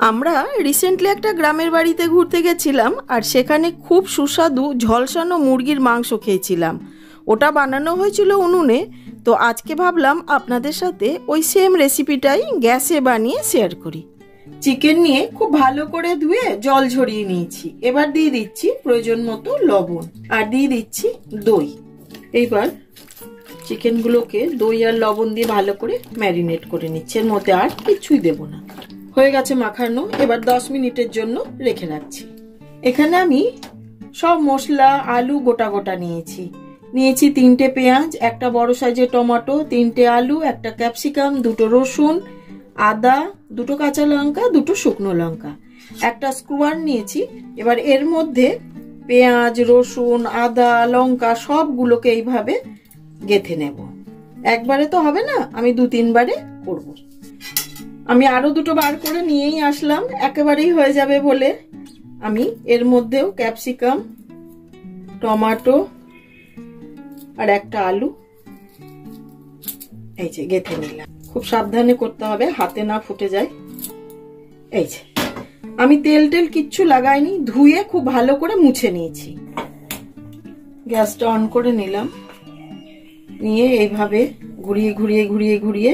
আমরা রিসেন্টলি একটা গ্রামের বাড়িতে ঘুরতে গেছিলাম আর সেখানে খুব সুস্বাদু ঝলসানো মুরগির মাংস খেয়েছিলাম। ওটা বানানো হয়েছিল উনুনে। তো আজকে ভাবলাম আপনাদের সাথে ওই সেম রেসিপিটাই গ্যাসে বানিয়ে শেয়ার করি। চিকেন নিয়ে খুব ভালো করে ধুয়ে জল ঝরিয়ে নিয়েছি। এবার দিয়ে দিচ্ছি প্রয়োজন মতো লবণ আর দিয়ে দিচ্ছি দই। এইবার চিকেনগুলোকে দই আর লবণ দিয়ে ভালো করে ম্যারিনেট করে নিচ্ছি। এর মধ্যে আর কিছুই দেব না। হয়ে গেছে মাখানো। এবার 10 মিনিটের জন্য রেখে রাখছি। এখানে আমি সব মশলা আলু গোটা গোটা নিয়েছি। 3টে পেঁয়াজ, একটা বড় সাইজের টমেটো, 3টে আলু, একটা ক্যাপসিকাম, 2টো রসুন, আদা, 2টো কাঁচা লঙ্কা, 2টো শুকনো লঙ্কা, একটা স্ক্রুয়ার নিয়েছি। এবার এর মধ্যে পেঁয়াজ, রসুন, আদা, লঙ্কা সবগুলোকে এইভাবে গেঁথে নেব। একবারে তো হবে না, আমি 2-3 বারে করব। আমি আরো 2টো বার করে নিয়েই আসলাম, একেবারেই হয়ে যাবে বলে। আমি এর মধ্যেও ক্যাপসিকাম, টমেটো আর একটা আলু এই যে গেঁথে নিলাম। খুব সাবধানে করতে হবে, হাতে না ফুটে যায়। এই যে আমি তেল কিচ্ছু লাগাইনি, ধুয়ে খুব ভালো করে মুছে নিয়েছি। গ্যাসটা অন করে নিলাম, নিয়ে এইভাবে ঘুরিয়ে ঘুরিয়ে ঘুরিয়ে ঘুরিয়ে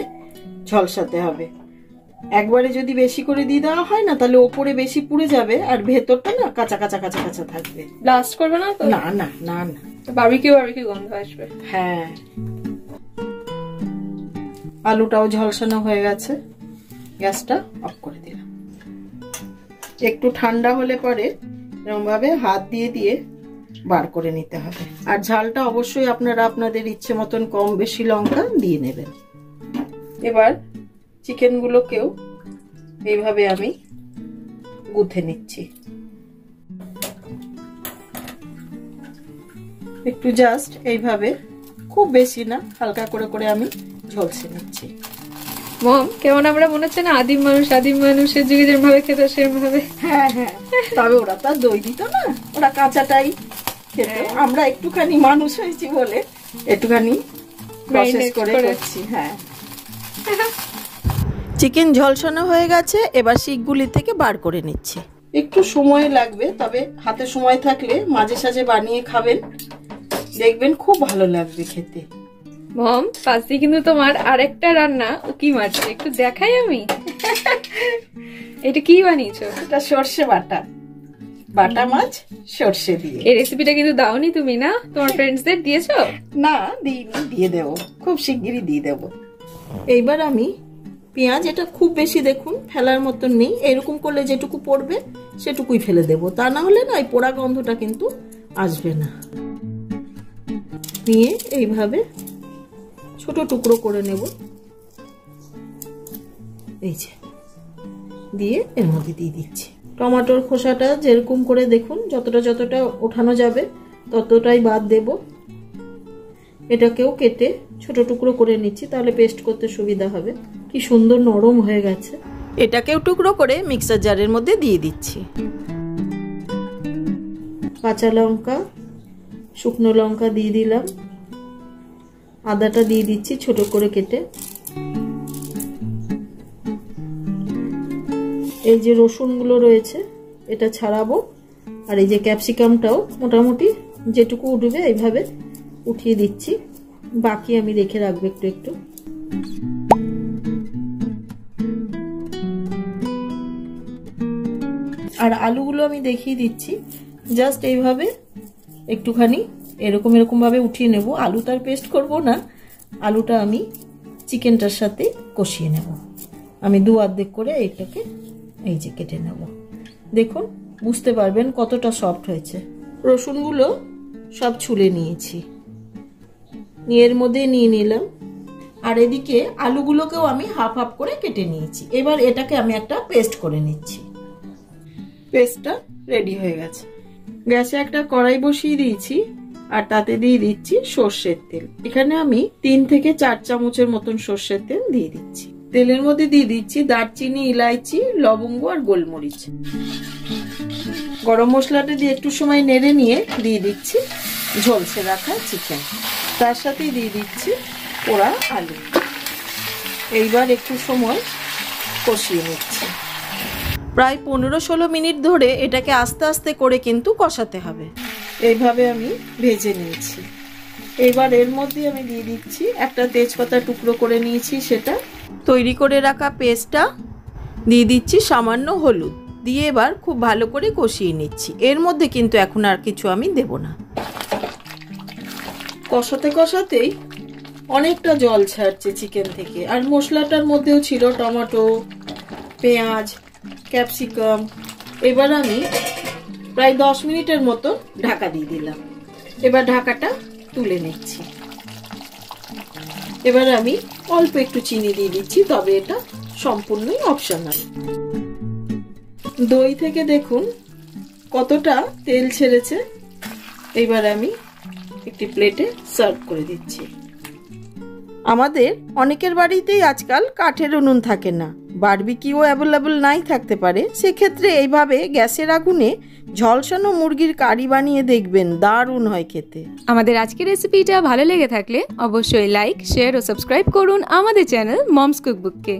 ঝলসাতে হবে। একবারে যদি বেশি করে দিয়ে দেওয়া হয় না, তাহলে ওপরে বেশি পুড়ে যাবে আর ভেতরটা না কাঁচা কাঁচা কাঁচা কাঁচা থাকবে। ব্লাস্ট করবে না তো? না না না না, বারবিকিউ গন্ধ আসবে। হ্যাঁ, আলুটাও ঝলসানো হয়ে গেছে। গ্যাসটা অফ করে দিলাম। একটু ঠান্ডা হলে পরে এরকম ভাবে হাত দিয়ে দিয়ে বার করে নিতে হবে। আর ঝালটা অবশ্যই আপনারা আপনাদের ইচ্ছে মতন কম বেশি লঙ্কা দিয়ে নেবেন। এবার চিকেনগুলোকেও এইভাবে আমি গুঁথে নিচ্ছি। একটু জাস্ট এইভাবে, খুব বেশি না, হালকা করে করে আমি ঝলসে নিচ্ছি। মম, কেমন আমরা মনে হচ্ছে না আদিম মানুষের যুগে যেরকম ভাবে খেত সেরকম ভাবে। হ্যাঁ হ্যাঁ, তবে ওরা তো দই দিত না, ওরা কাঁচাটাই খেত। আমরা একটুখানি মানুষ হয়েছি বলে একটুখানি প্রসেস করে করছি। হ্যাঁ, চিকেন ঝলসানো হয়ে গেছে। এবার শিকগুলি থেকে বার করে নিচ্ছি। একটু সময় লাগবে, তবে হাতে সময় থাকলে মাঝে সাঝে বানিয়ে খাবেন, দেখবেন খুব ভালো লাগবে খেতে। মম, পাশে কিন্তু তোমার আরেকটা রান্না উকি মারছে, একটু দেখাই আমি। এটা কি বানিয়েছো? এটা সর্ষে বাটা, বাটা মাছ সর্ষে দিয়ে। এই রেসিপিটা কিন্তু দাওনি তুমি, না তোমার ফ্রেন্ডসদের দিয়েছো? না দিইনি, দিয়ে দেবো, খুব শিগগিরই দিয়ে দেবো। এইবার আমি পেঁয়াজ, এটা খুব বেশি দেখুন ফেলার মতন নেই, এরকম করলে যেটুকু পড়বে সেটুকুই ফেলে দেবো, তা না হলে না এই পোড়া গন্ধটা কিন্তু আসবে না। নিয়ে এইভাবে ছোট টুকরো করে নেব। এই যে দিয়ে এর মধ্যে দিয়ে দিচ্ছি। টমেটোর খোসাটা যেরকম করে দেখুন, যতটা যতটা ওঠানো যাবে ততটাই বাদ দেব। এটাকেও কেটে ছোট টুকরো করে নিচ্ছি, তাহলে পেস্ট করতে সুবিধা হবে। কি সুন্দর নরম হয়ে গেছে। এটাকেও টুকরো করে মিক্সার জারের মধ্যে দিয়ে দিচ্ছি। কাঁচা লঙ্কা, শুকনো লঙ্কা দিয়ে দিলাম, আদাটা দিয়ে দিচ্ছি ছোট করে কেটে। এই যে রসুনগুলো রয়েছে এটা ছাড়াবো, আর এই যে ক্যাপসিকামটাও মোটামুটি যেটুকু উঠবে এইভাবে উঠিয়ে দিচ্ছি, বাকি আমি রেখে রাখবো একটু একটু। আর আলুগুলো আমি দেখিয়ে দিচ্ছি, জাস্ট এইভাবে একটুখানি এরকম এরকম ভাবে উঠিয়ে নেব। আলুটার পেস্ট করব না, আলুটা আমি চিকেনটার সাথে কষিয়ে নেব। আমি 2 অর্ধেক করে এটাকে এই যে কেটে নেব। দেখুন, বুঝতে পারবেন কতটা সফট হয়েছে। রসুনগুলো সব ছুলে নিয়েছি, নিয়ে এর মধ্যে নিয়ে নিলাম। আর এদিকে আলুগুলোকেও আমি হাফ হাফ করে কেটে নিয়েছি। এবার এটাকে আমি একটা পেস্ট করে নিচ্ছি। পেস্টটা রেডি হয়ে গেছে। গ্যাসে একটা কড়াই বসিয়ে দিয়েছি, আর তাতে দিয়ে দিচ্ছি সর্ষের তেল। এখানে আমি 3 থেকে 4 চামচের মতন সর্ষের তেল দিয়ে দিচ্ছি। তেলের মধ্যে দিয়ে দিচ্ছি দারচিনি, ইলাইচি, লবঙ্গ আর গোলমরিচ। গরম মশলাটা দিয়ে একটু সময় নেড়ে নিয়ে দিয়ে দিচ্ছি ঝলসে রাখা চিকেন, তার সাথে দিয়ে দিচ্ছি পোড়া আলু। এইবার একটু সময় কষিয়ে নিচ্ছি। প্রায় 15-16 মিনিট ধরে এটাকে আস্তে আস্তে করে কিন্তু কষাতে হবে। এইভাবে আমি ভেজে নিয়েছি। এবার এর মধ্যে আমি দিয়ে দিচ্ছি একটা তেজপাতা টুকরো করে নিয়েছি, সেটা তৈরি করে রাখা পেস্টটা দিয়ে দিচ্ছি, সামান্য হলুদ দিয়ে এবার খুব ভালো করে কষিয়ে নিচ্ছি। এর মধ্যে কিন্তু এখন আর কিছু আমি দেব না। কষাতে কষাতেই অনেকটা জল ছাড়ছে চিকেন থেকে, আর মশলাটার মধ্যেও ছিল টমেটো, পেঁয়াজ, ক্যাপসিকাম। এবার আমি প্রায় 10 মিনিটের মতো ঢাকা দিয়ে দিলাম। এবার ঢাকাটা তুলে নিচ্ছি। এবার আমি অল্প একটু চিনি দিয়ে দিচ্ছি, তবে এটা সম্পূর্ণই অপশনাল। দই থেকে দেখুন কতটা তেল ছেড়েছে। এবার আমি একটি প্লেটে সার্ভ করে দিচ্ছি। আমাদের অনেকের বাড়িতেই আজকাল কাঠের উনুন থাকে না, বারবিকিউ অ্যাভেলেবল নাই থাকতে পারে। সেক্ষেত্রে এইভাবে গ্যাসের আগুনে ঝলসানো মুরগির কারি বানিয়ে দেখবেন, দারুণ হয় খেতে। আমাদের আজকের রেসিপিটা ভালো লেগে থাকলে অবশ্যই লাইক, শেয়ার ও সাবস্ক্রাইব করুন আমাদের চ্যানেল মমস কুকবুককে।